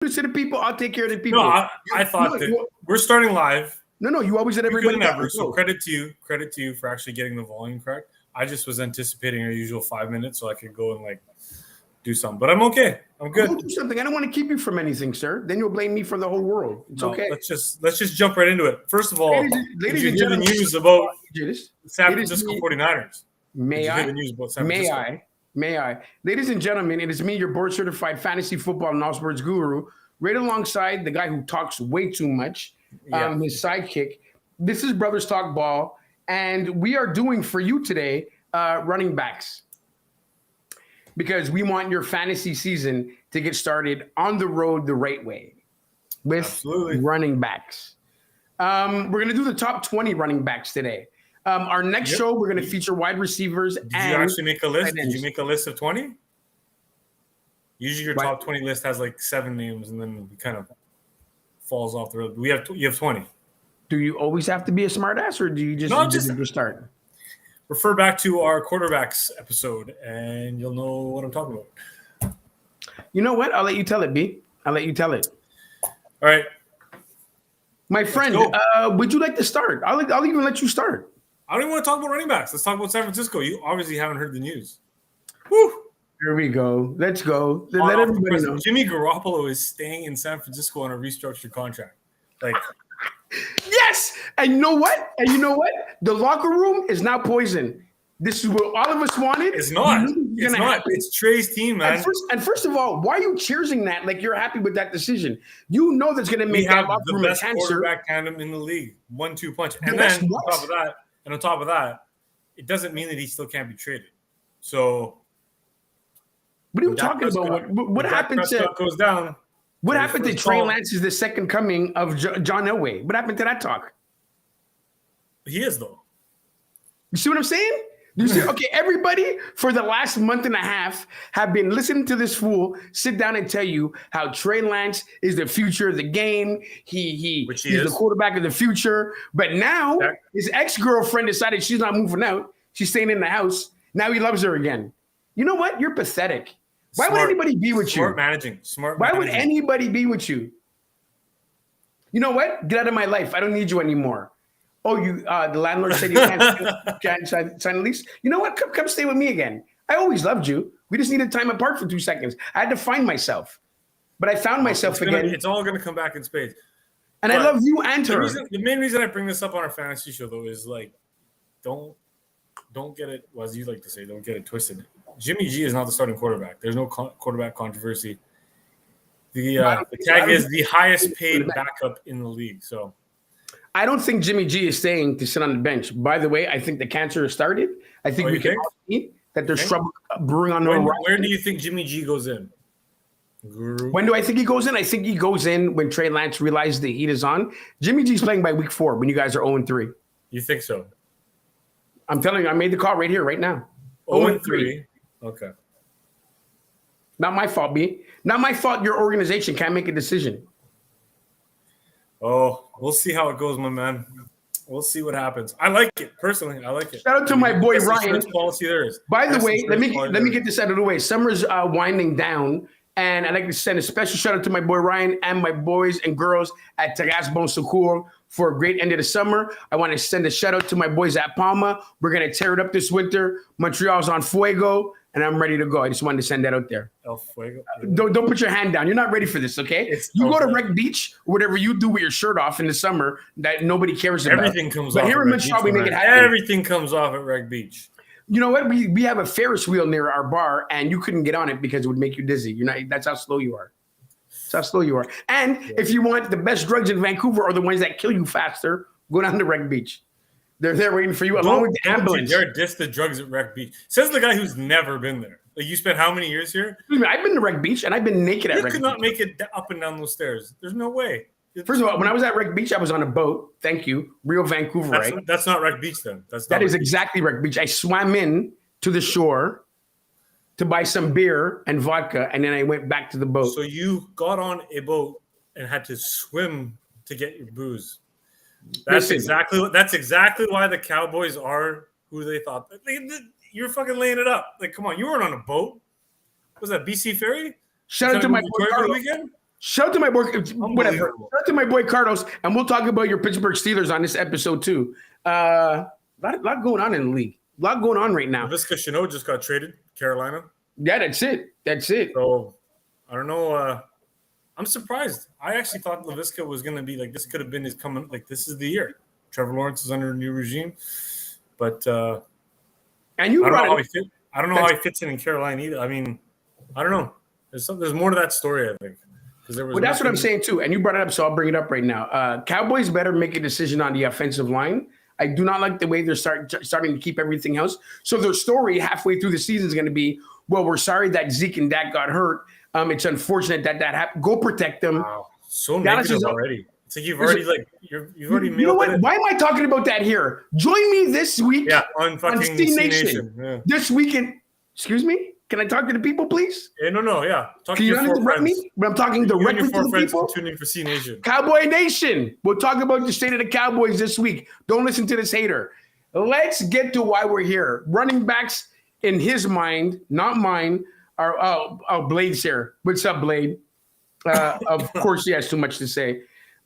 to the people. I'll take care of the people. No, I thought that we're starting live. No, you always let everybody never. So credit to you for actually getting the volume correct. I just was anticipating our usual 5 minutes so I could go and like do something. But I'm okay. I'm good. Don't do something. I don't want to keep you from anything, sir. Then you'll blame me for the whole world. It's okay. Let's just jump right into it. First of all, ladies did you hear the news about San Francisco 49ers? May I? Ladies and gentlemen, it is me, your board-certified fantasy football and all sports guru, right alongside the guy who talks way too much, his sidekick. This is Brothers Talk Ball, and we are doing for you today running backs. Because we want your fantasy season to get started on the road the right way with running backs. We're going to do the top 20 running backs today. Our next show, we're going to feature wide receivers. Did you actually make a list? Did you make a list of 20? Usually your top 20 list has like 7 names and then it kind of falls off the road. You have 20. Do you always have to be a smart ass or do you just start? Refer back to our quarterbacks episode, and you'll know what I'm talking about. You know what? I'll let you tell it, B. I'll let you tell it. All right. My friend, would you like to start? I'll even let you start. I don't even want to talk about running backs. Let's talk about San Francisco. You obviously haven't heard the news. Woo! Here we go. Let's go. Let everybody know. Jimmy Garoppolo is staying in San Francisco on a restructured contract. Like... Yes, and you know what? The locker room is now poison. This is what all of us wanted. It's not. It's not. Happen. It's Trey's team, man. And first of all, why are you cheersing that? Like you're happy with that decision? You know that's going to make that locker room a cancer. We have the best quarterback tandem in the league. 1-2 punch, and then on top of that, it doesn't mean that he still can't be traded. So, what are you talking about? What happened to goes down? What happened to Trey Lance is the second coming of John Elway? What happened to that talk? He is, though. You see what I'm saying? You see, okay, everybody for the last month and a half have been listening to this fool sit down and tell you how Trey Lance is the future of the game. He's the quarterback of the future. But now his ex-girlfriend decided she's not moving out. She's staying in the house. Now he loves her again. You know what? You're pathetic. Why would anybody be with you? Why would anybody be with you? You know what? Get out of my life. I don't need you anymore. Oh, the landlord said you can't sign a lease? You know what? Come stay with me again. I always loved you. We just needed time apart for 2 seconds. I had to find myself. But I found myself again. It's all going to come back in spades. And I love you and her. The main reason I bring this up on our fantasy show, though, is like, don't get it, as you like to say, don't get it twisted. Jimmy G is not the starting quarterback. There's no quarterback controversy. The tag is the highest paid backup in the league. So I don't think Jimmy G is staying to sit on the bench. By the way, I think the cancer has started. I think we can all see that there's trouble brewing on the horizon. Where do you think Jimmy G goes in? Guru. When do I think he goes in? I think he goes in when Trey Lance realizes the heat is on. Jimmy G's playing by week 4 when you guys are 0-3. You think so? I'm telling you, I made the call right here, right now. 0-3. Okay. Not my fault, B. Not my fault your organization can't make a decision. Oh, we'll see how it goes, my man. We'll see what happens. I like it. Personally, I like it. Shout out to my boy Ryan. Policy there is. By the way, let me get this out of the way. Summer's winding down, and I'd like to send a special shout out to my boy Ryan and my boys and girls at Terras Bon Secours for a great end of the summer. I want to send a shout out to my boys at Palma. We're going to tear it up this winter. Montreal's on fuego, and I'm ready to go. I just wanted to send that out there. El fuego. Don't put your hand down. You're not ready for this, okay? You go to Wreck Beach, or whatever you do with your shirt off in the summer that nobody cares about. Everything comes off. But here in Montreal, we make it happen. Everything comes off at Wreck Beach. You know what? We have a Ferris wheel near our bar, and you couldn't get on it because it would make you dizzy. That's how slow you are. That's how slow you are. And if you want the best drugs in Vancouver or the ones that kill you faster, go down to Wreck Beach. They're there waiting for you along with the ambulance. They're diss the drugs at Wreck Beach. Says the guy who's never been there. Like, you spent how many years here? I've been to Wreck Beach, and I've been naked at Wreck Beach. You could not make it up and down those stairs. There's no way. First of all, when I was at Wreck Beach, I was on a boat. Thank you. Real Vancouver, right? That's not Wreck Beach, then. That is exactly Wreck Beach. I swam in to the shore to buy some beer and vodka, and then I went back to the boat. So you got on a boat and had to swim to get your booze. That's exactly why the Cowboys are who they thought. You're fucking laying it up. Like, come on, you weren't on a boat. Was that BC Ferry? Shout out to my boy Carlos. Shout out to my boy, whatever. Shout Unbelievable. out to my boy Carlos, and we'll talk about your Pittsburgh Steelers on this episode too. Lot going on in the league. A lot going on right now. Laviska Shenault just got traded, Carolina. Yeah, that's it. That's it. So I don't know. I'm surprised. I actually thought Laviska was going to be like this. Could have been his coming. Like this is the year. Trevor Lawrence is under a new regime, but And you I don't know brought how it. he fit. I don't know how he fits in Carolina either. I mean, I don't know. There's more to that story. I think because there was. Well, that's what I'm nothing- saying too. And you brought it up, so I'll bring it up right now. Cowboys better make a decision on the offensive line. I do not like the way they're starting to keep everything else. So their story halfway through the season is going to be, well, we're sorry that Zeke and Dak got hurt. It's unfortunate that happened. Go protect them. Wow, so Dallas negative is- already. It's like you've already you've already You know mailed what? it. Why am I talking about that here? Join me this week Yeah, on fucking C C Nation. Nation. Yeah. This weekend. Excuse me? Can I talk to the people, please? No, yeah. Talk Can to you your not four interrupt friends. me? But I'm talking You and directly your to four the friends people. tune in for C Nation. Cowboy Nation. We'll talk about the state of the Cowboys this week. Don't listen to this hater. Let's get to why we're here. Running backs, in his mind, not mine, are Blade's here. What's up, Blade? Of course, he has too much to say.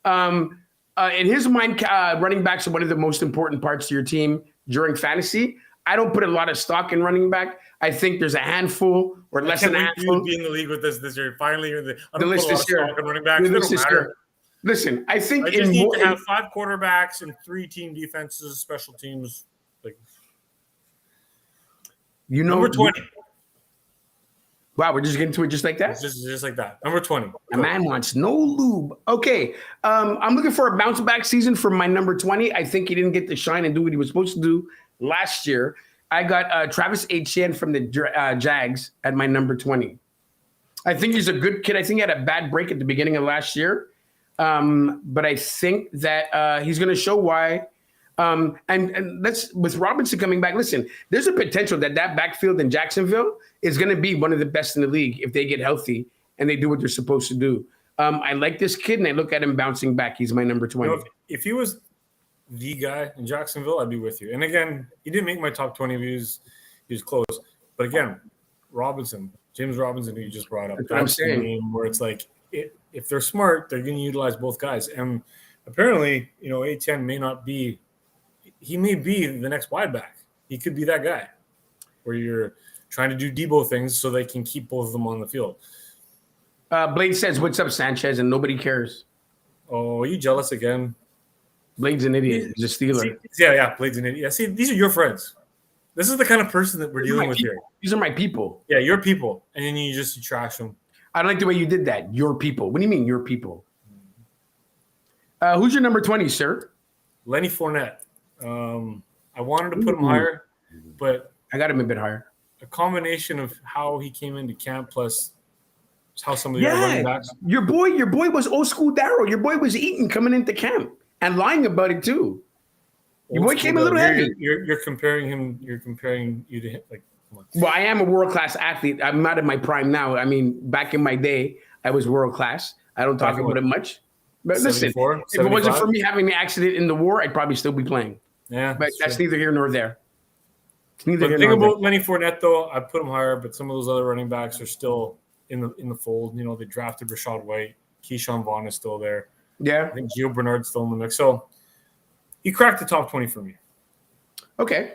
In his mind, running backs are one of the most important parts to your team during fantasy. I don't put a lot of stock in running back. I think there's a handful or less than a handful. You'd be in the league with this year. Finally, I The don't list put a lot is of here. stock on running backs. The They list don't is matter. here. Listen, I think I just need to have 5 quarterbacks and 3 team defenses, special teams. Like number 20. Wow, we're just getting to it just like that? It's just like that. Number 20. A man wants no lube. Okay, I'm looking for a bounce back season for my number 20. I think he didn't get to shine and do what he was supposed to do last year. I got Travis Etienne from the Jags at my number 20. I think he's a good kid. I think he had a bad break at the beginning of last year, but I think that he's going to show why. And let's with Robinson coming back. Listen, there's a potential that backfield in Jacksonville is going to be one of the best in the league if they get healthy and they do what they're supposed to do. I like this kid, and I look at him bouncing back. He's my number 20. You know, if he was the guy in Jacksonville, I'd be with you. And again, he didn't make my top 20 views. He was close. But again, James Robinson, who you just brought up. That's what I'm saying. The name where it's like, if they're smart, they're going to utilize both guys. And apparently, Etienne he may be the next wide back. He could be that guy where you're trying to do Debo things so they can keep both of them on the field. Blade says, "What's up, Sanchez?" And nobody cares. Oh, are you jealous again? Blade's an idiot. He's a Steeler. Yeah, Blade's an idiot. Yeah, see, these are your friends. This is the kind of person that we're dealing with here. These are my people. Yeah, your people. And then you just trash them. I don't like the way you did that. Your people. What do you mean, your people? Who's your number 20, sir? Lenny Fournette. I wanted to put him higher, but I got him a bit higher. a combination of how he came into camp plus how some of the other running Yeah, backs. your boy was old school Darryl. Your boy was eating coming into camp and lying about it too. Your boy came a little heavy. You're comparing him. You're comparing you to him. Like, come on. Well, I am a world class athlete. I'm not in my prime now. I mean, back in my day, I was world class. I don't talk Back in about it much. But listen, 74, if it wasn't 75? for me having the accident in the war, I'd probably still be playing. Yeah, But that's true. neither here nor there. It's neither But the here thing nor there. about Lenny Fournette, though, I put him higher, but some of those other running backs are still in the fold. They drafted Rashad White. Keyshawn Vaughn is still there. Yeah. I think Gio Bernard's still in the mix. So he cracked the top 20 for me. Okay.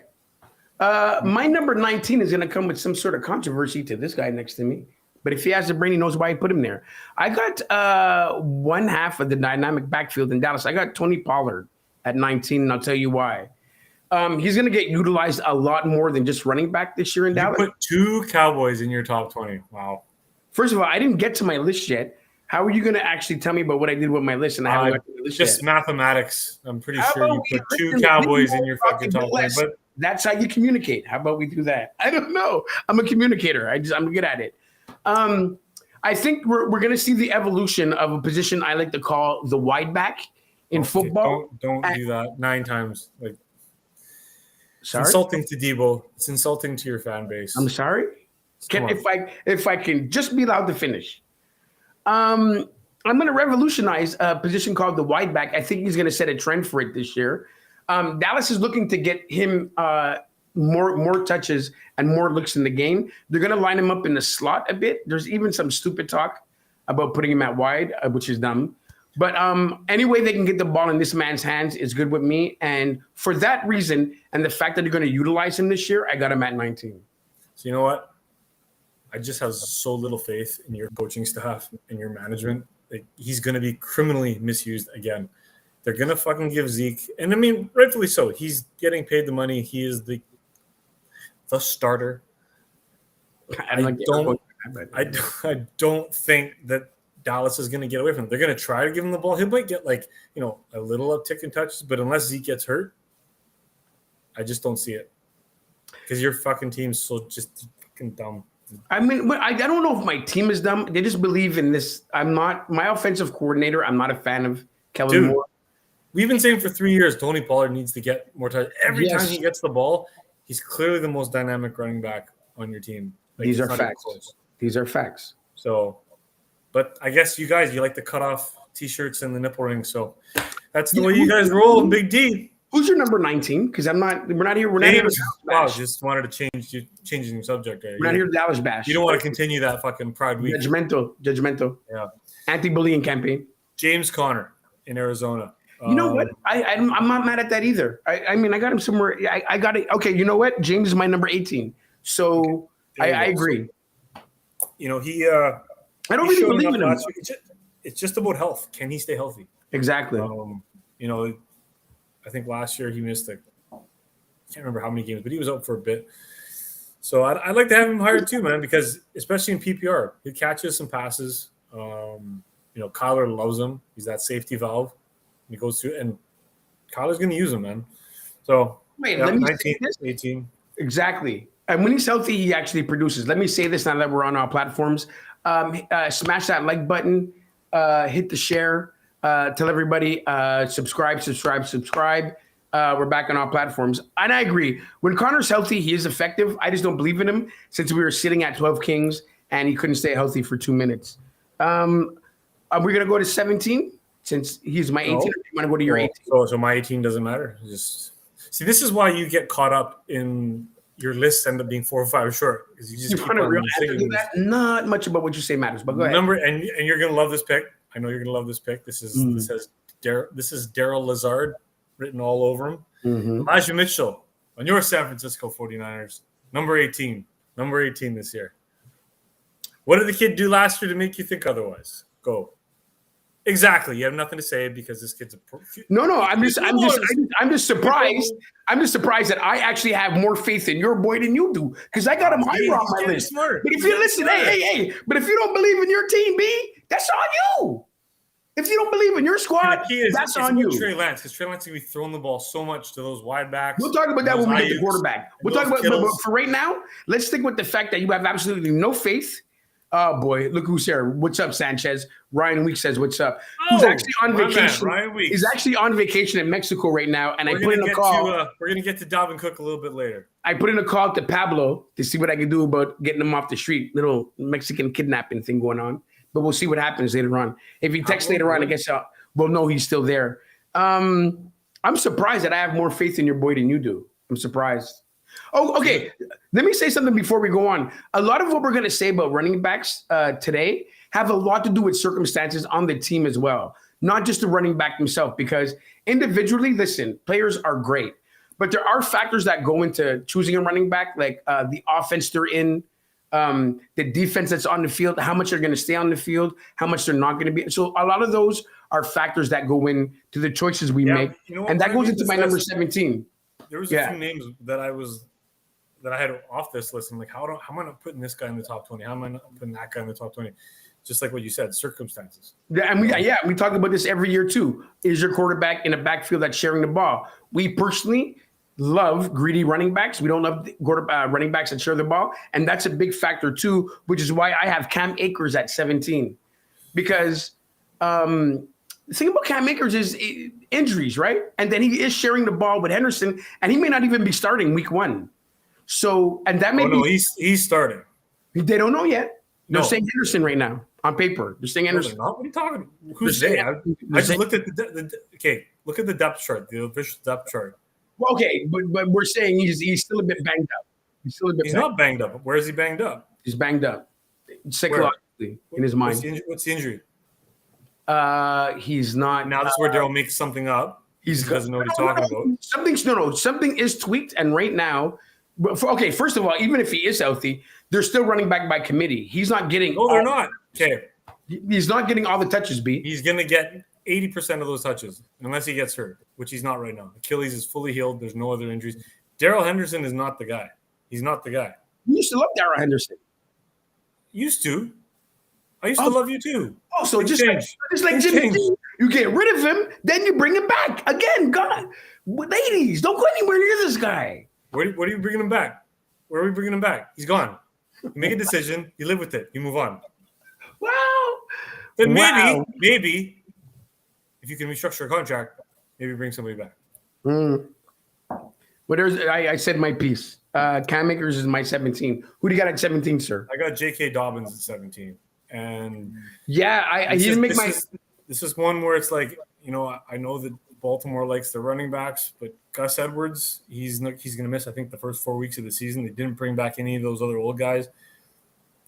My number 19 is going to come with some sort of controversy to this guy next to me. But if he has the brain, he knows why I put him there. I got one half of the dynamic backfield in Dallas. I got Tony Pollard at 19, and I'll tell you why. He's going to get utilized a lot more than just running back this year in You Dallas. put 2 Cowboys in your top 20. Wow. First of all, I didn't get to my list yet. How are you going to actually tell me about what I did with my list? And I haven't got to my list Just yet. mathematics. I'm pretty How sure you about we put 2 listen, Cowboys we in your won't fucking talk top about 20. less. But That's how you communicate. How about we do that? I don't know. I'm a communicator. I'm good at it. I think we're going to see the evolution of a position I like to call the wide back in football. Don't do that 9 times. Like, it's Sorry, insulting to Debo. It's insulting to your fan base. I'm sorry. Come on. If I can just be allowed to finish. I'm going to revolutionize a position called the wide back. I think he's going to set a trend for it this year. Dallas is looking to get him more touches and more looks in the game. They're going to line him up in the slot a bit. There's even some stupid talk about putting him at wide, which is dumb. But any way they can get the ball in this man's hands is good with me. And for that reason, and the fact that they're going to utilize him this year, I got him at 19. So you know what? I just have so little faith in your coaching staff and your management. Like, he's going to be criminally misused again. They're going to fucking give Zeke, and I mean, rightfully so. He's getting paid the money. He is the starter. I don't think that Dallas is going to get away from him. They're going to try to give him the ball. He might get like, a little uptick in touches, but unless Zeke gets hurt, I just don't see it. Because your fucking team's so just fucking dumb. I mean, I don't know if my team is dumb. They just believe in this. I'm not my offensive coordinator. I'm not a fan of Kellen Moore. We've been saying for 3 years, Tony Pollard needs to get more time. Every time he gets the ball, he's clearly the most dynamic running back on your team. Like, these are facts. These are facts. So, but I guess you like the cutoff T-shirts and the nipple rings. So that's the way you guys roll, Big D. Who's your number 19? Because we're not here. We're not here. Wow, just wanted to changing the subject. We're not here to Dallas bash. You don't want to continue that fucking Pride Week. Judgmental. Yeah. Anti-bullying campaign. James Conner in Arizona. You know what? I'm not mad at that either. I mean, I got him somewhere. I got it. Okay, you know what? James is my number 18. So I agree. He. I don't really believe in him. It's just about health. Can he stay healthy? Exactly. I think last year he missed I can't remember how many games, but he was out for a bit. So I'd like to have him hired too, man, because especially in PPR, he catches some passes. Kyler loves him. He's that safety valve. He goes through, and Kyler's going to use him, man. So let me 19, 18. Exactly. And when he's healthy, he actually produces. Let me say this now that we're on our platforms. Smash that like button. Hit the share. Tell everybody, subscribe. We're back on our platforms. And I agree. When Connor's healthy, he is effective. I just don't believe in him since we were sitting at 12 Kings and he couldn't stay healthy for 2 minutes. Are we going to go to 17 since he's my 18? Or do you want to go to your 18? So my 18 doesn't matter. Just see, this is why you get caught up in your lists end up being 4 or 5 short. Because you just keep on not much about what you say matters, but go ahead. And you're going to love this pick. I know you're going to love this pick. This is Darryl Lazard written all over him. Elijah Mitchell on your San Francisco 49ers, number 18 this year. What did the kid do last year to make you think otherwise? Go. Exactly. You have nothing to say because this kid's a No. I'm just surprised. I'm just surprised that I actually have more faith in your boy than you do because I got him higher on my list. But if you listen, hey, but if you don't believe in your team, B, that's on you. If you don't believe in your squad, that's on you. Trey Lance, because Trey Lance is going to be throwing the ball so much to those wide backs. We'll talk about that when we get the quarterback. We'll talk about but for right now, let's stick with the fact that you have absolutely no faith. Oh, boy, look who's here. What's up, Sanchez? Ryan Weeks says, what's up? Who's actually on vacation. Ryan Weeks. He's actually on vacation in Mexico right now, and I put in a call. We're going to get to Dalvin Cook a little bit later. I put in a call to Pablo to see what I can do about getting him off the street. Little Mexican kidnapping thing going on. But we'll see what happens later on. If he texts later on, I guess we'll know he's still there. I'm surprised that I have more faith in your boy than you do. I'm surprised. Oh, okay. Let me say something before we go on. A lot of what we're going to say about running backs today have a lot to do with circumstances on the team as well, not just the running back himself, because individually, listen, players are great, but there are factors that go into choosing a running back, like the offense they're in, the defense that's on the field, how much they're going to stay on the field, how much they're not going to be. So a lot of those are factors that go into the choices we make. And that goes into my number 17. There was a few names that I had off this list. I'm like, how am I not putting this guy in the top 20? How am I not putting that guy in the top 20? Just like what you said, circumstances. Yeah, and we talk about this every year too. Is your quarterback in a backfield that's sharing the ball? We personally love greedy running backs. We don't love running backs that share the ball. And that's a big factor too, which is why I have Cam Akers at 17. Because the thing about Cam Akers is injuries, right? And then he is sharing the ball with Henderson, and he may not even be starting week 1. So, and that may be he's starting. They don't know yet. They're saying Henderson right now on paper. They're saying Henderson. What are you talking? Who's they? I just looked at look at the depth chart, the official depth chart. Well, okay, but we're saying he's still a bit banged up. He's not banged up. Where is he banged up? He's banged up. in his mind. What's the injury? He's not. Now this is where Daryl makes something up. He doesn't know what he's talking about. Something is tweaked, and right now, first of all, even if he is healthy, they're still running back by committee. He's not getting. No, they're not. Okay. He's not getting all the touches, B. He's going to get 80% of those touches unless he gets hurt, which he's not right now. Achilles is fully healed. There's no other injuries. Darrell Henderson is not the guy. He's not the guy. You used to love Darrell Henderson. Used to. I used to love you too. Oh, so just like Jimmy G, you get rid of him, then you bring him back again. God, ladies, don't go anywhere near this guy. What are you bringing him back? Where are we bringing him back? He's gone. You make a decision. You live with it. You move on. Wow. Then maybe, if you can restructure a contract, maybe bring somebody back. Well, I said my piece. Cam Akers is my 17. Who do you got at 17, sir? I got J.K. Dobbins at 17. And yeah, he didn't make my. This is one where it's like, I know that Baltimore likes their running backs, but Gus Edwards, he's going to miss, I think, the first 4 weeks of the season. They didn't bring back any of those other old guys.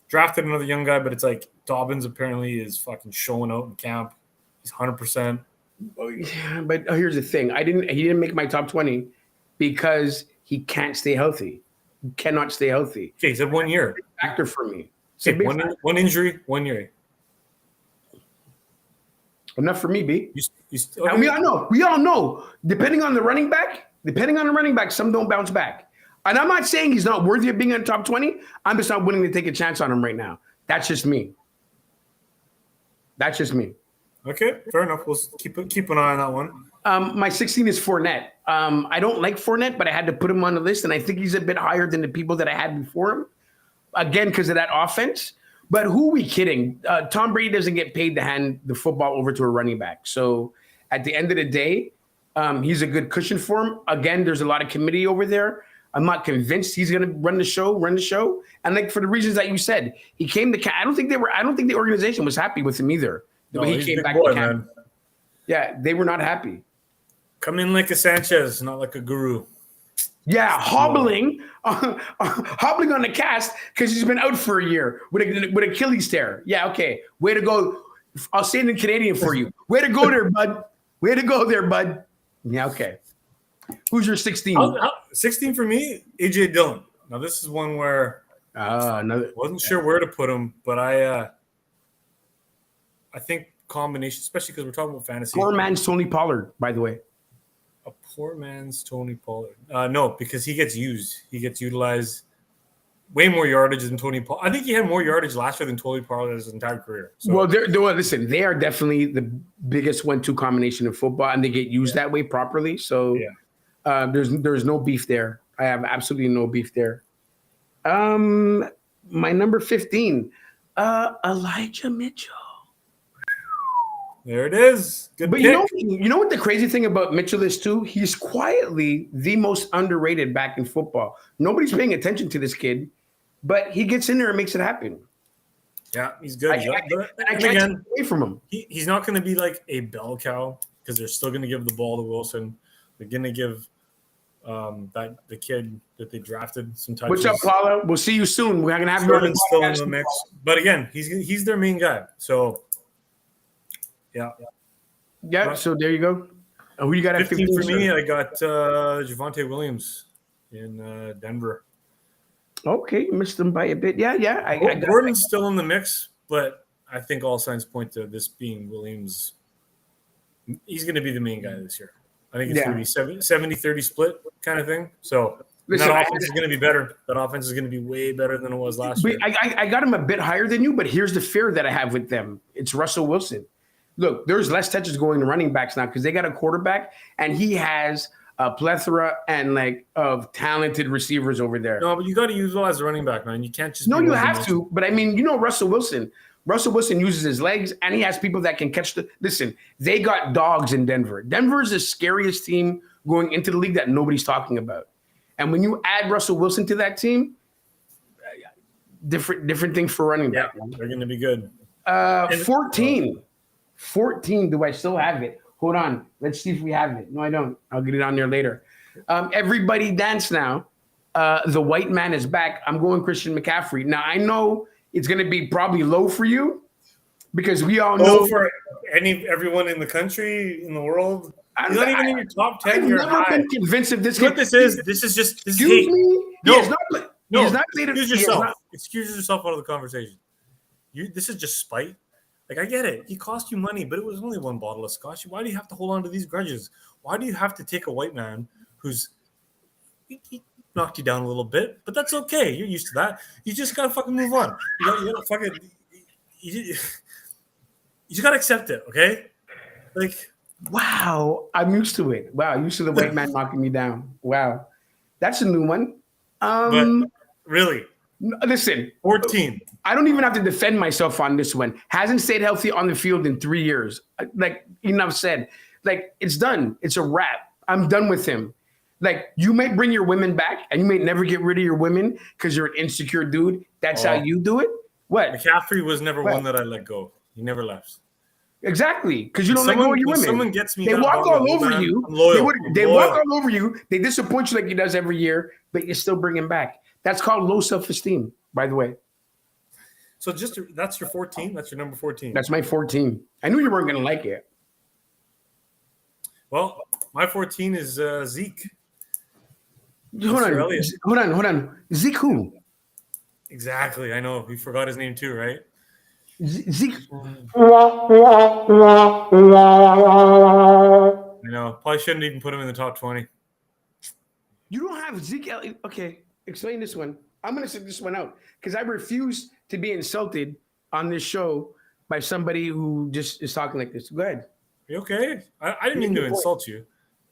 Drafted another young guy, but it's like Dobbins apparently is fucking showing out in camp. He's 100%. Yeah, but here's the thing: he didn't make my top 20 because he can't stay healthy. He cannot stay healthy. Okay, he said 1 year. Factor for me. Okay, one injury, 1 year. Enough for me, B. Okay. And we all know. Depending on the running back, some don't bounce back. And I'm not saying he's not worthy of being in the top 20. I'm just not willing to take a chance on him right now. That's just me. Okay, fair enough. We'll keep an eye on that one. My 16 is Fournette. I don't like Fournette, but I had to put him on the list, and I think he's a bit higher than the people that I had before him. Again, because of that offense. But who are we kidding? Tom Brady doesn't get paid to hand the football over to a running back. So at the end of the day, he's a good cushion for him. Again, there's a lot of committee over there. I'm not convinced he's going to run the show. And like for the reasons that you said, he came to. I don't think the organization was happy with him either. The way he came back to camp. Man. Yeah, they were not happy. Come in like a Sanchez, not like a guru. Yeah, hobbling on the cast because he's been out for a year with Achilles tear. Yeah, okay. Way to go. I'll say it in Canadian for you. Way to go there, bud. Yeah, okay. Who's your 16? 16 for me, AJ Dillon. Now this is one where wasn't sure where to put him, but I think combination, especially because we're talking about fantasy. Poor man's Tony Pollard, by the way. A poor man's Tony Pollard. No, because he gets used. He gets utilized way more yardage than Tony Pollard. I think he had more yardage last year than Tony Pollard his entire career. So. Well, listen, they are definitely the biggest 1-2 combination in football, and they get used that way properly. So there's no beef there. I have absolutely no beef there. My number 15, Elijah Mitchell. There it is. Good pick. You know what the crazy thing about Mitchell is too? He's quietly the most underrated back in football. Nobody's paying attention to this kid, but he gets in there and makes it happen. Yeah, he's good. I can't take away from him. He's not going to be like a bell cow because they're still going to give the ball to Wilson. They're going to give the kid that they drafted some touches. What's up, Paula? We'll see you soon. We're going to have you on the still in the mix. But again, he's their main guy. So. Yeah. So there you go. Who you got at 15 for me? I got Javonte Williams in Denver. Okay, you missed him by a bit. Yeah. Gordon's still in the mix, but I think all signs point to this being Williams. He's going to be the main guy this year. I think it's going to be 70-30 split kind of thing. So that offense is going to be better. That offense is going to be way better than it was last year. I got him a bit higher than you, but here's the fear that I have with them. It's Russell Wilson. Look, there's less touches going to running backs now because they got a quarterback and he has a plethora of talented receivers over there. No, but you got to utilize the running back, man. You can't just. No, you have to. But I mean, Russell Wilson. Russell Wilson uses his legs and he has people that can catch Listen, they got dogs in Denver. Denver is the scariest team going into the league that nobody's talking about. And when you add Russell Wilson to that team, different thing for running back. Yeah, they're going to be good. 14. Do I still have it? Hold on. Let's see if we have it. No, I don't. I'll get it on there later. Everybody dance now. The white man is back. I'm going Christian McCaffrey. Now, I know it's going to be probably low for you because we all Low know. for everyone in the country, in the world. He's not even in your top 10. I've You're never high. been convinced of this. What this is? This is Excuse hate. me. No. He has not, No, he has not played excuse he has yourself. not- Excuse yourself out of the conversation. This is just spite. Like, I get it. He cost you money, but it was only one bottle of scotch. Why do you have to hold on to these grudges? Why do you have to take a white man who's he knocked you down a little bit, but that's okay. You're used to that. You just gotta fucking move on. You gotta fucking you just gotta accept it, okay? Like, Wow, I'm used to it. Wow, used to the white man knocking me down. Wow, that's a new one. but really, Listen, 14. I don't even have to defend myself on this one. Hasn't stayed healthy on the field in 3 years. Like, enough said. Like, it's done. It's a wrap. I'm done with him. Like, you might bring your women back, and you may never get rid of your women because you're an insecure dude. That's how you do it. What? McCaffrey was never What? one that I let go. He never left. Exactly, because you don't let go of your When women. someone gets me They that walk dog, all over man, you. I'm loyal. They I'm walk loyal. all over you. They disappoint you like he does every year, but you still bring him back. That's called low self-esteem, by the way. So that's your 14. That's your number 14. That's my 14. I knew you weren't going to like it. Well, my 14 is Zeke. Hold Mr. Elliott. on. Zeke who? Exactly. I know. We forgot his name too, right? Zeke. I know. Probably shouldn't even put him in the top 20. You don't have Zeke Elliott. Okay, explain this one. I'm going to sit this one out because I refuse to be insulted on this show by somebody who just is talking like this. Go ahead. You okay? I didn't mean to insult you.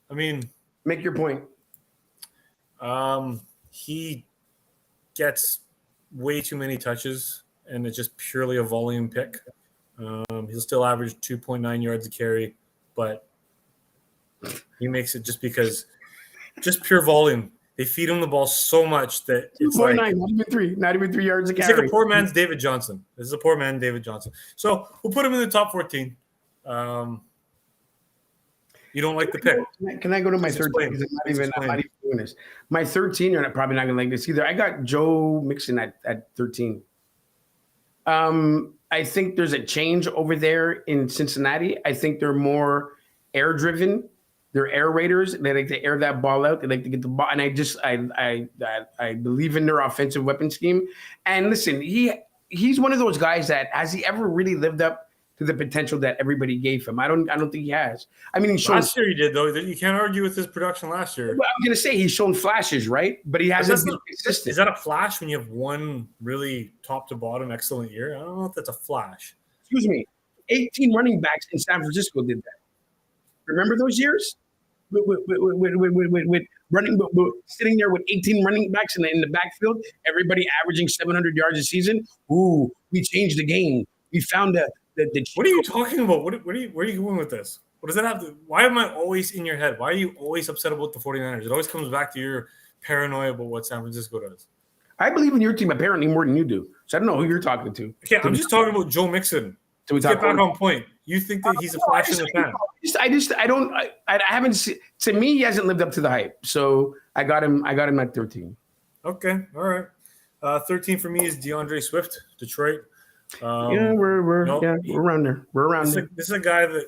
I mean, Make your point. he gets way too many touches, and it's just purely a volume pick. He'll still average 2.9 yards a carry, but he makes it just because, just pure volume. They feed him the ball so much that it's 2.9, like not even 3 yards a it's carry. like a poor man's David Johnson. This is a poor man, David Johnson. So we'll put him in the top 14. You don't like the pick? Can I go to my Please 13? explain. Because Please I'm not explain. even doing this. My 13, you're probably not going to like this either. I got Joe Mixon at 13. I think there's a change over there in Cincinnati. I think they're more air driven. They're air raiders. They like to air that ball out. They like to get the ball. And I believe in their offensive weapon scheme. And listen, he's one of those guys that has he ever really lived up to the potential that everybody gave him? I don't think he has. I mean, he's shown. Last year he did, though. You can't argue with his production last year. Well, I'm gonna say he's shown flashes, right? But he hasn't been consistent. Is that a flash when you have one really top to bottom excellent year? I don't know if that's a flash. Excuse me. 18 running backs in San Francisco did that. Remember those years? With sitting there with 18 running backs in the backfield, everybody averaging 700 yards a season. Ooh, we changed the game. We found the What are you talking about? Where are you going with this? What does that have to? Why am I always in your head? Why are you always upset about the 49ers? It always comes back to your paranoia about what San Francisco does. I believe in your team apparently more than you do. So I don't know who you're talking to. Okay, I'm just talking about Joe Mixon. Let's get back on point. You think that he's a flash in the pan? I haven't seen. To me, he hasn't lived up to the hype. So I got him at 13. Okay, all right. 13 for me is DeAndre Swift, Detroit. We're around there. We're around there. This is a guy that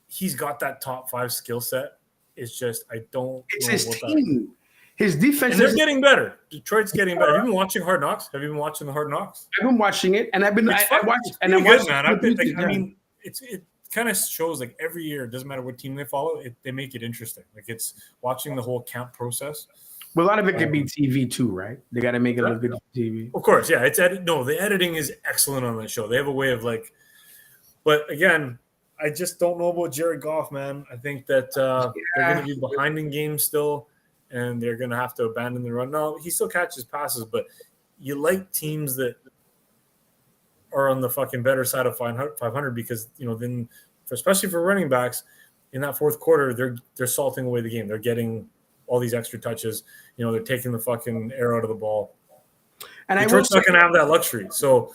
he's got that top 5 skill set. It's just I don't. It's know his about team. That. His defense. And they're getting better. Detroit's getting better. Have you been watching Hard Knocks? Have you been watching the Hard Knocks? I've been watching it, and I've been. I watched. And I good, watched. Man. I mean, it kind of shows like every year. It doesn't matter what team they follow. They make it interesting. Like it's watching the whole camp process. Well, a lot of it could be TV too, right? They got to make it look good for TV. Of course, yeah. The editing is excellent on that show. They have a way of like, but again, I just don't know about Jared Goff, man. I think that they're going to be behind in games still, and they're going to have to abandon the run. No, he still catches passes, but you like teams that are on the fucking better side of 500 because then, especially for running backs, in that fourth quarter, they're salting away the game. They're getting all these extra touches. They're taking the fucking air out of the ball. And Detroit's not going to have that luxury. So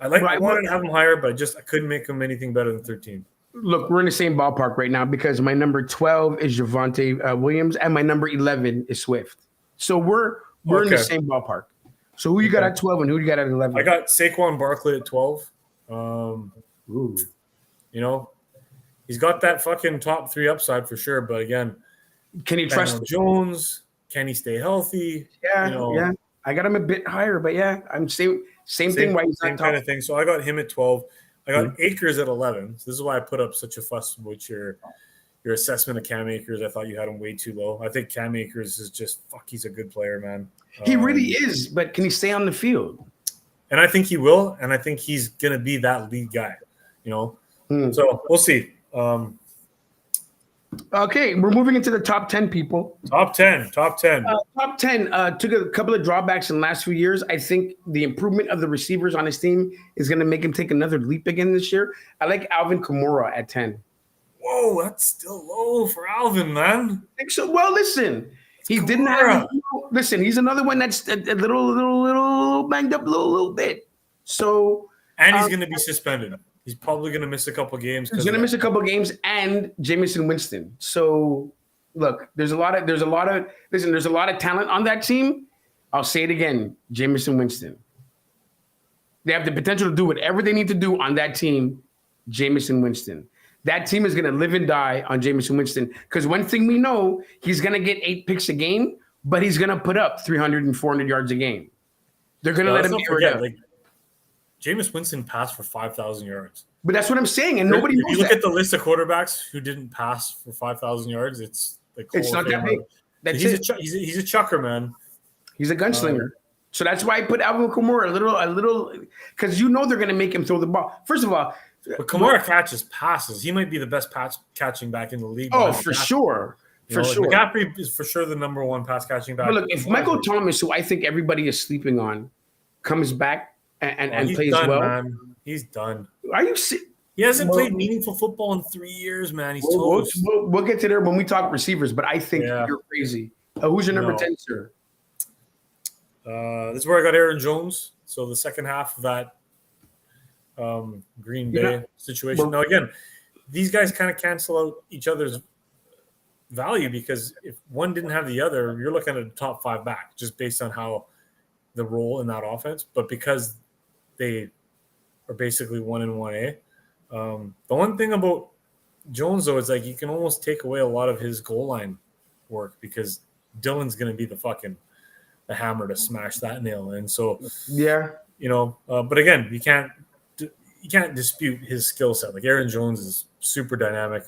I wanted to have them higher, but I couldn't make them anything better than 13. Look, we're in the same ballpark right now because my number 12 is Javonte Williams and my number 11 is Swift. So we're in the same ballpark. So who you got at 12 and who you got at 11? I got Saquon Barkley at 12. Ooh. You know, he's got that fucking top 3 upside for sure. But again, Can you trust him? Jones? Can he stay healthy? Yeah, You know, yeah. I got him a bit higher, but yeah, I'm same thing. Why he's same not kind top? of thing. So I got him at 12. I got Akers at 11. So this is why I put up such a fuss with your assessment of Cam Akers. I thought you had him way too low. I think Cam Akers is just he's a good player, man. He really is, but can he stay on the field? And I think he will, and I think he's gonna be that lead guy. You know, so we'll see. Okay, we're moving into the top 10 people. Top 10. Top 10 took a couple of drawbacks in the last few years. I think the improvement of the receivers on his team is going to make him take another leap again this year. I like Alvin Kamara at 10. Whoa, that's still low for Alvin, man. I think so. Well, listen, he didn't have. Listen, he's another one that's a little banged up a little bit. So, and he's going to be suspended. He's probably going to miss a couple games. He's going to miss a couple games, and Jameson Winston. So, look, there's a lot of talent on that team. I'll say it again, Jameson Winston. They have the potential to do whatever they need to do on that team, Jameson Winston. That team is going to live and die on Jameson Winston because one thing we know, he's going to get 8 picks a game, but he's going to put up 300 and 400 yards a game. They're going to let him get like Jameis Winston passed for 5,000 yards. But that's what I'm saying, and nobody knows If you look at the list of quarterbacks who didn't pass for 5,000 yards, it's like it's not that big. He's a chucker, man. He's a gunslinger. So that's why I put Alvin Kamara a little, because they're going to make him throw the ball. First of all, but Kamara catches passes. He might be the best pass catching back in the league. Oh, for sure. For sure. McCaffrey is for sure the number 1 pass catching back. But look, if Michael Thomas, who I think everybody is sleeping on, comes back and plays done, well, man. He's done. Are you? He hasn't played meaningful football in 3 years, man. He's toast. We'll get to there when we talk receivers, but I think you're crazy. Who's your number 10, sir? This is where I got Aaron Jones. So the second half of that Green Bay situation. Now, again, these guys kind of cancel out each other's value because if one didn't have the other, you're looking at a top 5 back just based on how the role in that offense. But because they are basically 1 and 1A, the one thing about Jones, though, is like you can almost take away a lot of his goal line work because Dylan's going to be the hammer to smash that nail in. So, but again, you can't dispute his skill set. Like Aaron Jones is super dynamic.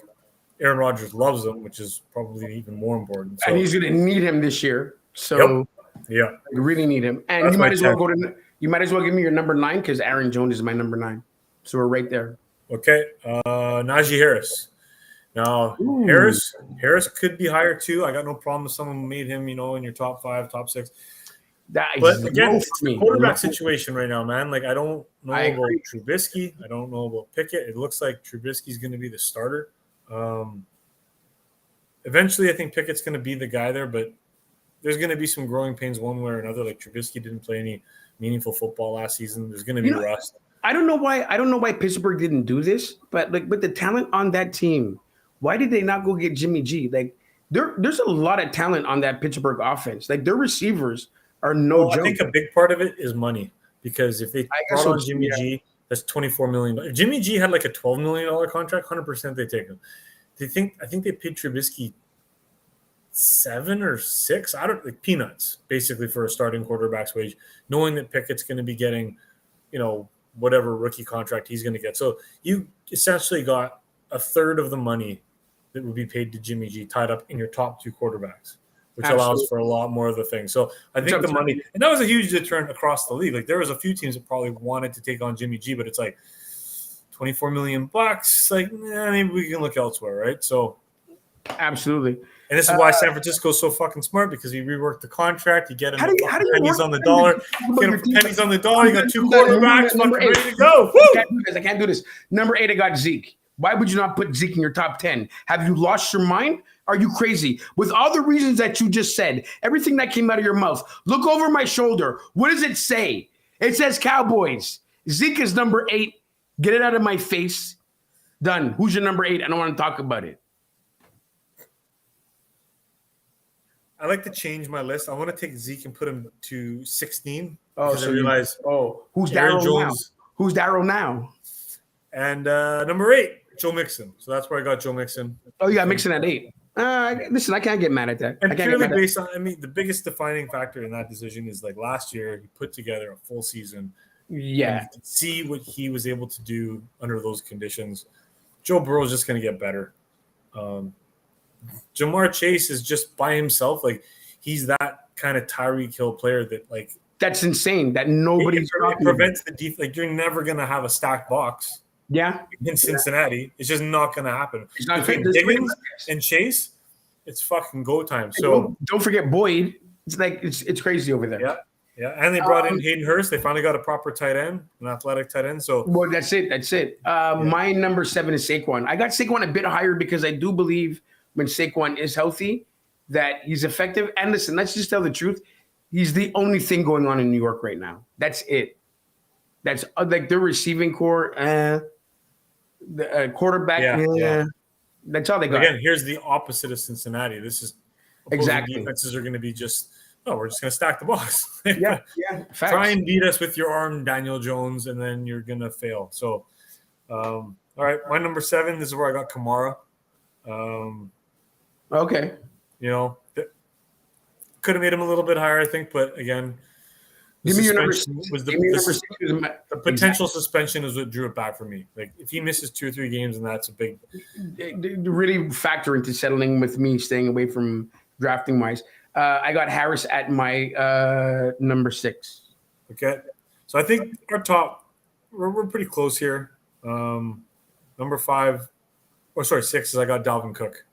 Aaron Rodgers loves him, which is probably even more important. So, and he's going to need him this year. So, you really need him. And you might as well give me your number 9 because Aaron Jones is my number 9. So we're right there. Okay, Najee Harris. Now, Harris could be higher too. I got no problem if someone made him, in your top 5, top 6. But again, it's the quarterback situation right now, man. Like, I don't know about Trubisky. I don't know about Pickett. It looks like Trubisky's going to be the starter. Eventually, I think Pickett's going to be the guy there, but there's going to be some growing pains one way or another. Like, Trubisky didn't play any meaningful football last season. There's going to be rust. I don't know why Pittsburgh didn't do this, but like with the talent on that team, why did they not go get Jimmy G? Like, there's a lot of talent on that Pittsburgh offense. Like, their receivers are joke. I think a big part of it is money because if they brought on Jimmy G, that's $24 million. If Jimmy G had like a $12 million contract, 100% they take him. I think they paid Trubisky 7 or 6. I don't like peanuts basically for a starting quarterback's wage, knowing that Pickett's going to be getting, whatever rookie contract he's going to get. So you essentially got a third of the money that would be paid to Jimmy G tied up in your top 2 quarterbacks, which allows for a lot more of the things. So I think the money, and that was a huge deterrent across the league. Like there was a few teams that probably wanted to take on Jimmy G, but it's like $24 million. Like, maybe we can look elsewhere, right? So absolutely. And this is why San Francisco's so fucking smart because he reworked the contract. You get him pennies on the dollar. You get him for pennies on the dollar. You got 2 quarterbacks fucking ready to go. I can't do this. Number 8, I got Zeke. Why would you not put Zeke in your top 10? Have you lost your mind? Are you crazy? With all the reasons that you just said, everything that came out of your mouth, look over my shoulder. What does it say? It says Cowboys. Zeke is number 8. Get it out of my face. Done. Who's your number 8? I don't want to talk about it. I like to change my list. I want to take Zeke and put him to 16 Oh, because so I realize who's Aaron Darryl now? Jones Who's Darryl now? and number 8, Joe Mixon. So that's where I got Joe Mixon. Oh, you got Mixon at 8. Listen, I can't get mad at that. And I can't purely get mad based on, I mean, the biggest defining factor in that decision is like last year he put together a full season. Yeah. You could see what he was able to do under those conditions. Joe Burrow is just going to get better. Jamar Chase is just by himself. Like he's that kind of Tyreek Hill player that like that's insane. That nobody's it prevents the defense. Like you're never going to have a stacked box. Yeah. In Cincinnati, it's just not going to happen. It's not Between Higgins and Chase, it's fucking go time. So don't forget Boyd. It's like it's crazy over there. Yeah. Yeah, and they brought in Hayden Hurst. They finally got a proper tight end, an athletic tight end. So, well, that's it. My number 7 is Saquon. I got Saquon a bit higher because I do believe when Saquon is healthy that he's effective. And listen, let's just tell the truth. He's the only thing going on in New York right now. That's it. That's like their receiving core, the quarterback. Yeah. That's all they got. Again, here's the opposite of Cincinnati. This is exactly defenses are going to be just. Oh, we're just going to stack the box. Yeah. Facts. Try and beat us with your arm, Daniel Jones, and then you're going to fail. So, all right, my number 7, this is where I got Kamara. Okay. You know, could have made him a little bit higher, I think, but again, give me your number 6. The potential suspension is what drew it back for me. Like, if he misses 2 or 3 games, and that's a big really factor into settling with me staying away from drafting wise. I got Harris at my number 6. Okay. So I think our top, we're pretty close here. Number 5, 6 is I got Dalvin Cook.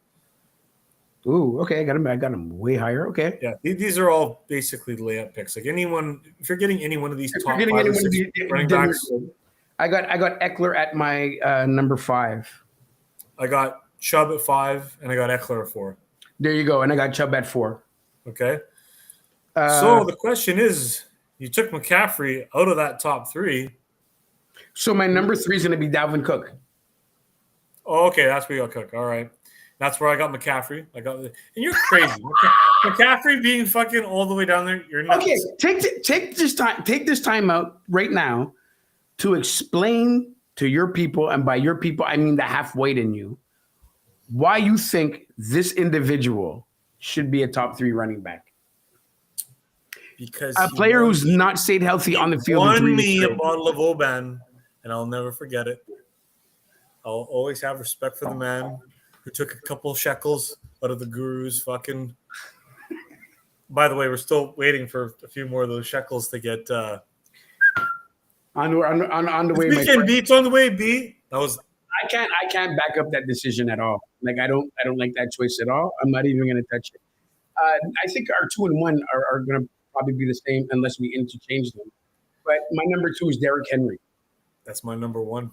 Ooh, okay. I got him way higher. Okay. Yeah. These are all basically layup picks. Like anyone, if you're getting any one of these top 5 or 6 running backs. I got Eckler at my number 5. I got Chubb at 5, and I got Eckler at 4. There you go. And I got Chubb at 4. Okay. So the question is, you took McCaffrey out of that top 3. So my number 3 is going to be Dalvin Cook. Oh, okay. That's where you got Cook. All right. That's where I got McCaffrey. And you're crazy. McCaffrey being fucking all the way down there. You're nuts. Okay. Take this time out right now to explain to your people, and by your people, I mean the half-weight in you, why you think this individual should be a top 3 running back. Because a player who's not stayed healthy on the field. Won me a bottle of Oban, and I'll never forget it. I'll always have respect for the man who took a couple shekels out of the guru's fucking. By the way, we're still waiting for a few more of those shekels to get on the way. Weekend beats on the way, B. That was. I can't back up that decision at all. Like I don't like that choice at all. I'm not even going to touch it. I think our 2 and 1 are going to probably be the same unless we interchange them. But my number 2 is Derrick Henry. That's my number 1.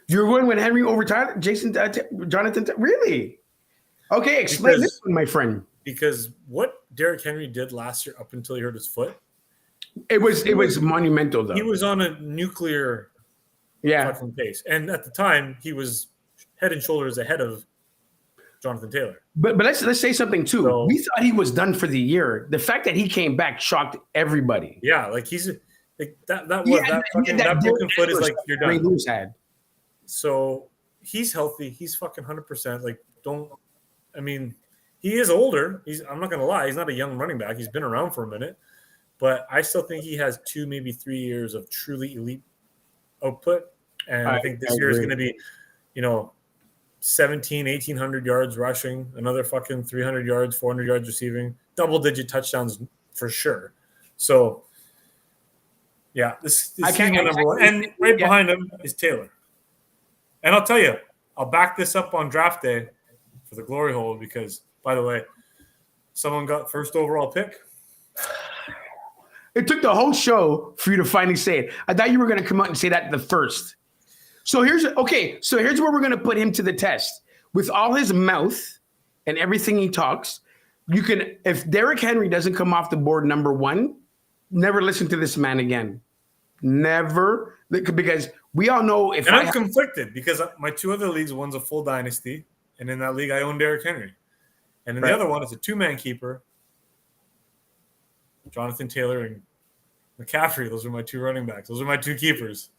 You're going with Henry over Jonathan? Really? Okay, explain this one, my friend. Because what Derrick Henry did last year up until he hurt his foot, it was monumental though. He was on a nuclear fucking pace, and at the time he was head and shoulders ahead of Jonathan Taylor. But let's say something too. So, we thought he was done for the year. The fact that he came back shocked everybody. Yeah, like he's like that broken foot is like you're done. Ray Lewis had. So he's healthy. He's fucking 100%. Like he is older. I'm not gonna lie. He's not a young running back. He's been around for a minute, but I still think he has 2, maybe 3 years of truly elite output. And I think this year is going to be, 1,800 yards rushing, another fucking 300 yards, 400 yards receiving, double-digit touchdowns for sure. So, yeah, this is my number 1. And right behind him is Taylor. And I'll tell you, I'll back this up on draft day for the glory hole because, by the way, someone got first overall pick. It took the whole show for you to finally say it. I thought you were going to come out and say that the first. So here's where we're going to put him to the test. With all his mouth and everything he talks, if Derrick Henry doesn't come off the board number 1, never listen to this man again. Never, because we all know if I'm conflicted because my 2 other leagues, one's a full dynasty, and in that league I own Derrick Henry. And then Right. the other one is a two-man keeper, Jonathan Taylor and McCaffrey. Those are my two running backs. Those are my two keepers.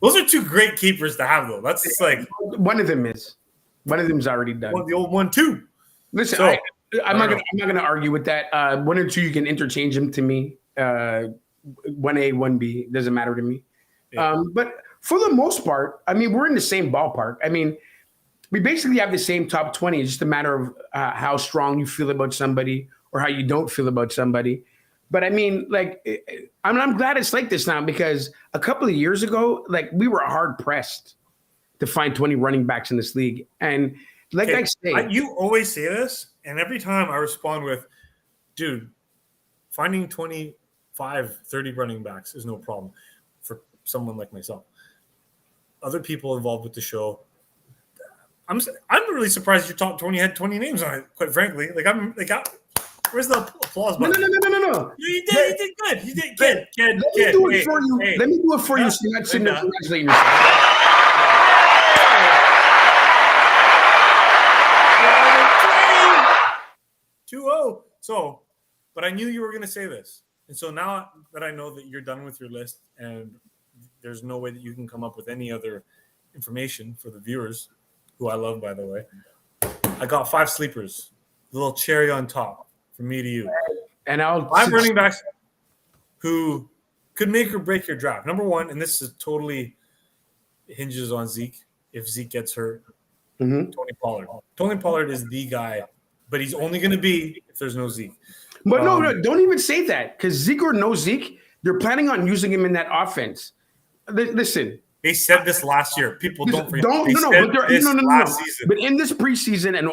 Those are two great keepers to have, though. That's just like One of them is. One of them's already done. the old 1-2. Listen, So, I'm not gonna argue with that. 1 and 2, you can interchange them to me. 1A, 1B, doesn't matter to me. Yeah. But for the most part, I mean, we're in the same ballpark. I mean, we basically have the same top 20. It's just a matter of how strong you feel about somebody or how you don't feel about somebody. But I mean, like, I'm glad it's like this now, because a couple of years ago, like, we were hard pressed to find 20 running backs in this league. And like I say, you always say this, and every time I respond with, dude, finding 25, 30 running backs is no problem for someone like myself. Other people involved with the show, I'm really surprised your top 20 had 20 names on it, quite frankly. Where's the applause no. button? No. You did good. You did good. Let me do it for you. Let me do it for you so you're not sitting there congratulating yourself. So, but I knew you were going to say this. And so now that I know that you're done with your list and there's no way that you can come up with any other information for the viewers, who I love, by the way, I got 5 sleepers, a little cherry on top from me to you. And I'll 5 running backs who could make or break your draft. Number 1, and this is totally hinges on Zeke. If Zeke gets hurt, Tony Pollard. Tony Pollard is the guy, but he's only going to be if there's no Zeke. But no, don't even say that, because Zeke or no Zeke, they're planning on using him in that offense. Listen. They said this last year. People don't forget. No. Last season. But in this preseason, and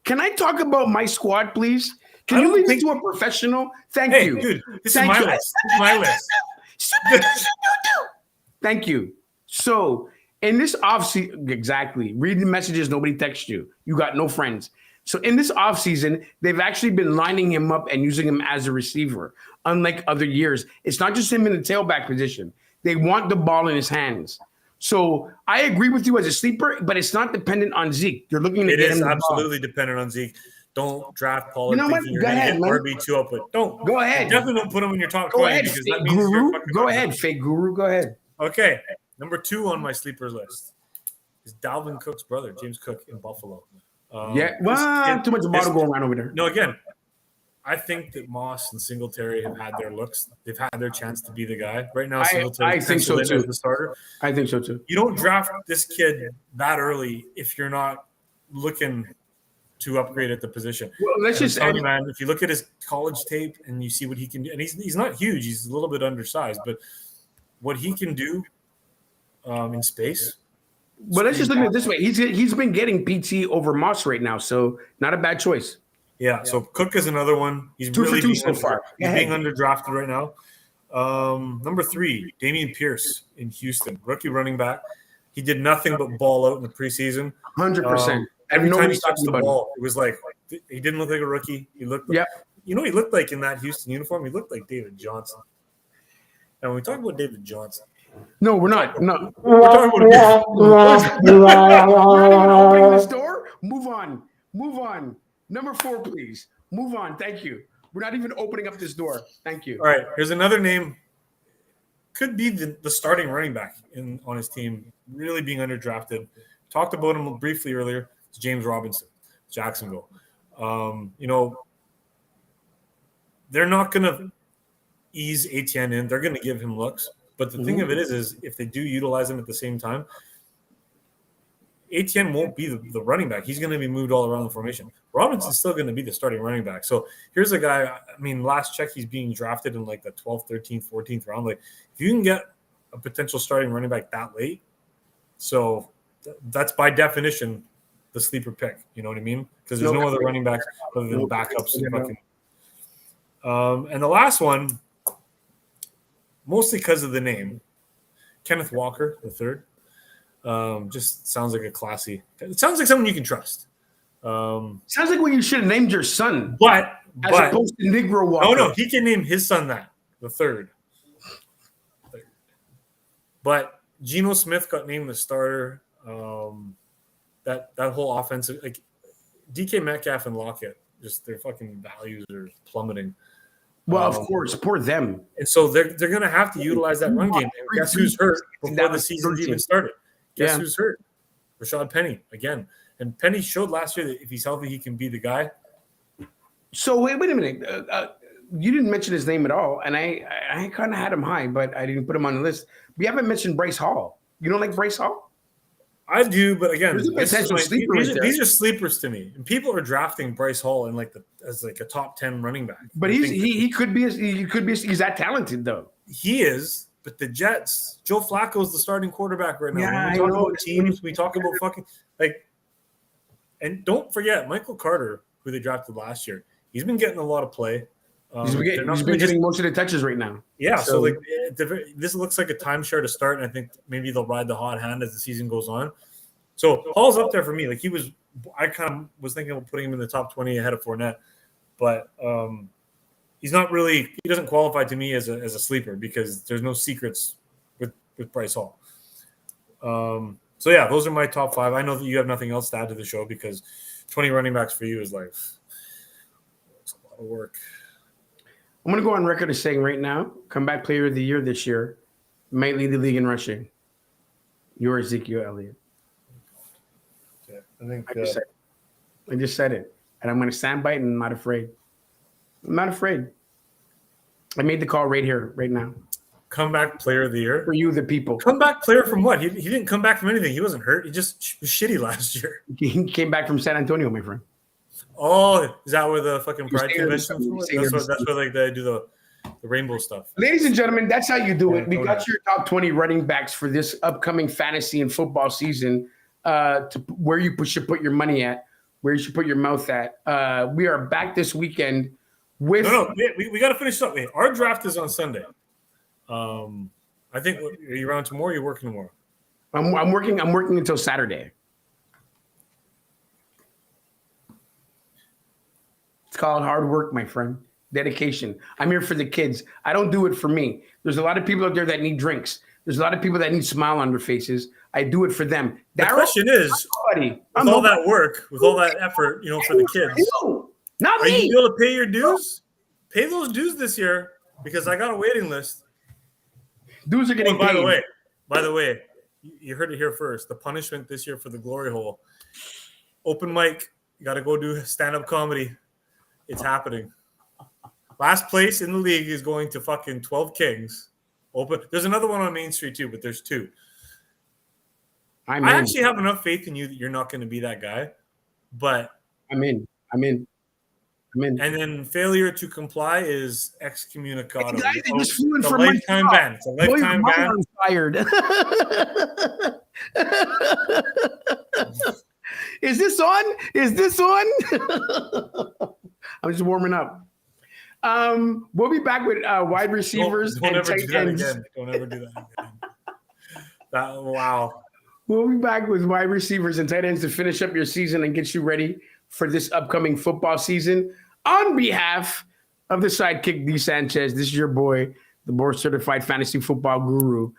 can I talk about my squad, please? Can you leave it to a professional? Thank you. Dude, this is my list. This is my list. Thank you. So in this offseason, exactly, reading messages, nobody texts you. You got no friends. So in this offseason, they've actually been lining him up and using him as a receiver. Unlike other years, it's not just him in the tailback position. They want the ball in his hands. So I agree with you as a sleeper, but it's not dependent on Zeke. You're looking to get him the ball. It is absolutely dependent on Zeke. Don't draft Pollard thinking you're going to get RB2 output. Don't. Go ahead. Definitely don't put him in your top 20. Go ahead, because fake that means guru. you're Go ahead, fake guru. Go ahead. Okay. Number 2 on my sleeper list is Dalvin Cook's brother, James Cook, in Buffalo. Too much bottle going around over there. No, again, I think that Moss and Singletary have had their looks. They've had their chance to be the guy. Right now, Singletary I think so too. The starter. I think so too. You don't draft this kid that early if you're not looking to upgrade at the position. Well, let's just say, man, if you look at his college tape and you see what he can do, and he's not huge, he's a little bit undersized, but what he can do in space. But let's just look at it this way. He's been getting PT over Moss right now, so not a bad choice. Yeah, so Cook is another one. He's 2 really for 2 so far. He's being underdrafted right now. Number 3, Dameon Pierce in Houston, rookie running back. He did nothing but ball out in the preseason. 100%. Every time he touched the ball, it was like he didn't look like a rookie. He looked like, he looked like in that Houston uniform, he looked like David Johnson. And when we talk about David Johnson, no, we're not. No, we're talking about we're not even opening this door. Move on. Number 4, please. Move on. Thank you. We're not even opening up this door. Thank you. All right. Here's another name. Could be the starting running back on his team, really being underdrafted. Talked about him briefly earlier. It's James Robinson, Jacksonville. They're not going to ease Etienne in. They're going to give him looks. But the thing of it is if they do utilize him at the same time, Etienne won't be the running back. He's going to be moved all around the formation. Robinson's still going to be the starting running back. So here's a guy, I mean, last check, he's being drafted in like the 12th, 13th, 14th round. Like, if you can get a potential starting running back that late, so that's by definition the sleeper pick. You know what I mean? Because there's no other running backs other than backups. And the last one, mostly because of the name, Kenneth Walker III. Just sounds like a classy. It sounds like someone you can trust. Sounds like what you should have named your son. But opposed to Negro Walker. No, he can name his son that, the third. But Geno Smith got named the starter. That whole offensive, like, DK Metcalf and Lockett, just their fucking values are plummeting. Well, of course, poor them. And so they're going to have to utilize that run game. And guess who's hurt before the season's even started? Guess who's hurt? Rashad Penny again. And Penny showed last year that if he's healthy, he can be the guy. So wait a minute. You didn't mention his name at all, and I kind of had him high, but I didn't put him on the list. We haven't mentioned Bryce Hall. You don't like Bryce Hall? I do, but again, these are sleepers to me. And people are drafting Bryce Hall in as a top 10 running back. But he could be he's that talented though. He is, but the Jets, Joe Flacco is the starting quarterback right now. Yeah, when we talk about teams, we talk about fucking and don't forget Michael Carter, who they drafted last year. He's been getting a lot of play. He's been getting most of the touches right now. Yeah, so this looks like a timeshare to start, and I think maybe they'll ride the hot hand as the season goes on. So Hall's up there for me. I kind of was thinking of putting him in the top 20 ahead of Fournette, but he's not really. He doesn't qualify to me as a sleeper because there's no secrets with Bryce Hall. So yeah, those are my top 5. I know that you have nothing else to add to the show because 20 running backs for you is it's a lot of work. I'm going to go on record as saying right now, comeback player of the year this year might lead the league in rushing. You're Ezekiel Elliott. Okay. I just said it. And I'm going to stand by it and I'm not afraid. I'm not afraid. I made the call right here, right now. Comeback player of the year? For you, the people. Comeback player from what? He didn't come back from anything. He wasn't hurt. He just was shitty last year. He came back from San Antonio, my friend. Oh, is that where the fucking Pride convention is? That's where they do the rainbow stuff. Ladies and gentlemen, that's how you do it. We got your top 20 running backs for this upcoming fantasy and football season. To where you should put your money at, where you should put your mouth at. We are back this weekend with. We got to finish up. Our draft is on Sunday. I think are you around tomorrow? Or are you working tomorrow? I'm working until Saturday. It's called hard work, my friend. Dedication. I'm here for the kids. I don't do it for me. There's a lot of people out there that need drinks. There's a lot of people that need smile on their faces. I do it for them. The question is, with all that work, with all that effort, for the kids, not me. Are you able to pay your dues? Pay those dues this year because I got a waiting list. Dues are getting paid. By the way, you heard it here first. The punishment this year for the Glory Hole. Open mic. You got to go do stand-up comedy. It's happening. Last place in the league is going to fucking 12 Kings. Open. There's another one on Main Street too, but there's 2. I actually have enough faith in you that you're not going to be that guy. But I'm in. And then failure to comply is excommunicado. Guys, they just flew in for lifetime ban. It's a lifetime ban. Fired. Is this on? I'm just warming up. We'll be back with wide receivers don't and tight ends. Don't ever do that again. Wow. We'll be back with wide receivers and tight ends to finish up your season and get you ready for this upcoming football season. On behalf of the sidekick, D. Sanchez, this is your boy, the board-certified fantasy football guru.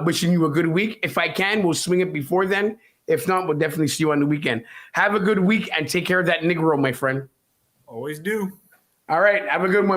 Wishing you a good week. If I can, we'll swing it before then. If not, we'll definitely see you on the weekend. Have a good week and take care of that Negro, my friend. Always do. All right. Have a good one.